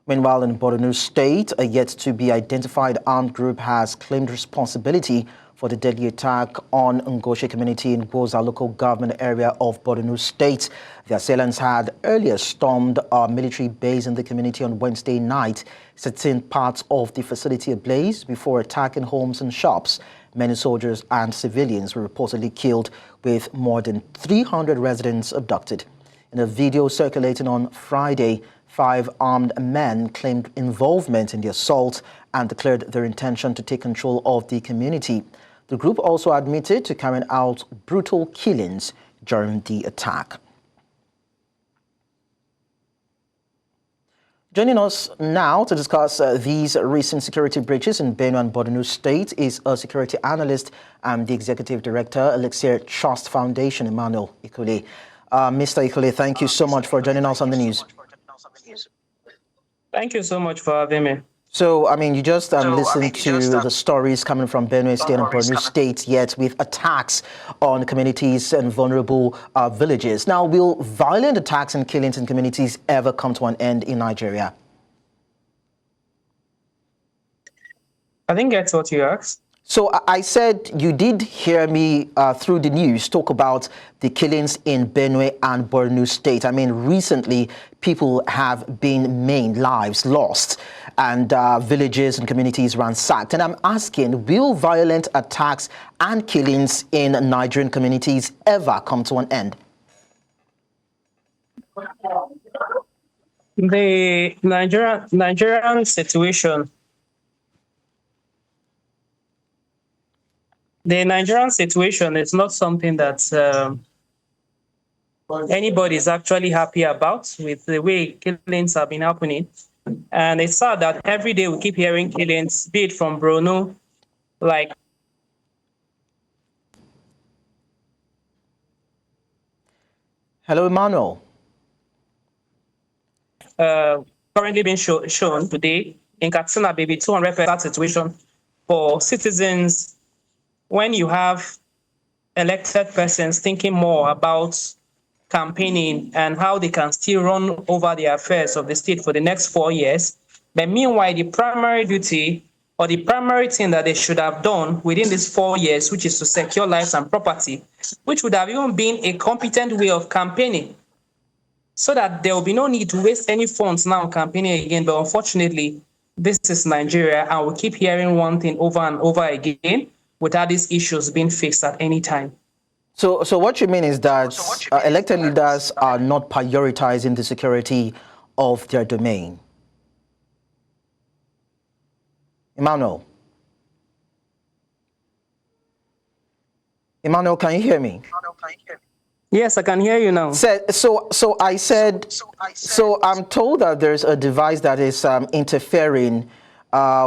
Meanwhile, in Borno State, a yet-to-be-identified armed group has claimed responsibility for the deadly attack on Ngoshe community in Gwoza local government area of Borno State. The assailants had earlier stormed a military base in the community on Wednesday night, setting parts of the facility ablaze before attacking homes and shops. Many soldiers and civilians were reportedly killed, with more than 300 residents abducted. In a video circulating on Friday, 5 armed men claimed involvement in the assault and declared their intention to take control of the community. The group also admitted to carrying out brutal killings during the attack. Joining us now to discuss these recent security breaches in Benue and Borno State is a security analyst and the executive director, Elixir Trust Foundation, Emmanuel Ikule. Mr. Ikule, thank you so much for joining us on the news. Thank you so much for having me. So, I mean, you just listened to the stories coming from Benue State and Borno State, yet with attacks on communities and vulnerable villages. Now, will violent attacks and killings in communities ever come to an end in Nigeria? I think that's what you asked. So I said you did hear me through the news talk about the killings in Benue and Borno State. I mean, recently people have been maimed, lives lost, and villages and communities ransacked. And I'm asking, will violent attacks and killings in Nigerian communities ever come to an end? The Nigerian situation. The Nigerian situation is not something that anybody is actually happy about with the way killings have been happening. And it's sad that every day we keep hearing killings, be it from Borno, like... Hello, Emmanuel. Currently being shown today in Katsina, baby, 200% situation for citizens. When you have elected persons thinking more about campaigning and how they can still run over the affairs of the state for the next 4 years, but meanwhile, the primary duty or the primary thing that they should have done within these 4 years, which is to secure lives and property, which would have even been a competent way of campaigning, so that there will be no need to waste any funds now campaigning again. But unfortunately, this is Nigeria, and we keep hearing one thing over and over again, without these issues being fixed at any time. So what you mean is that elected leaders are not prioritizing the security of their domain? Emmanuel? Emmanuel, can you hear me? Yes, I can hear you now. So I'm told that there's a device that is interfering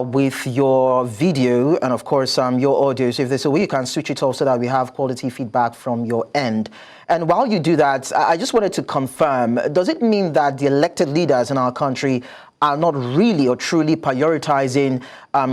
with your video and, of course, your audio. So if there's a way you can switch it off so that we have quality feedback from your end. And while you do that, I just wanted to confirm, does it mean that the elected leaders in our country are not really or truly prioritizing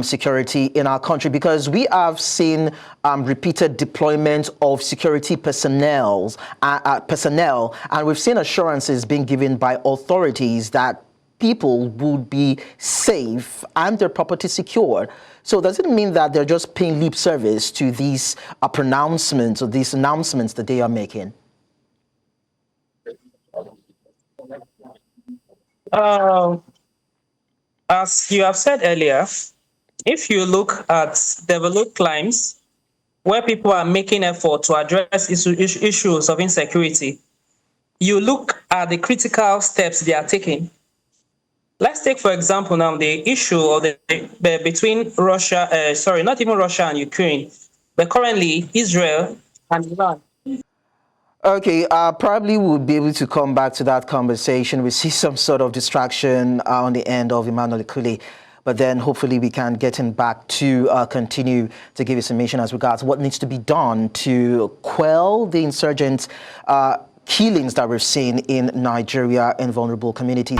security in our country? Because we have seen repeated deployment of security personnel, and we've seen assurances being given by authorities that people would be safe and their property secure. So does it mean that they're just paying lip service to these pronouncements or these announcements that they are making? As you have said earlier, if you look at developed climes where people are making effort to address issues of insecurity, you look at the critical steps they are taking. Let's take, for example, now the issue of between Russia, not even Russia and Ukraine, but currently Israel and Iran. Okay, probably we'll be able to come back to that conversation. We see some sort of distraction on the end of Emmanuel Ikule, but then hopefully we can get him back to continue to give his submission as regards what needs to be done to quell the insurgent killings that we're seeing in Nigeria and vulnerable communities.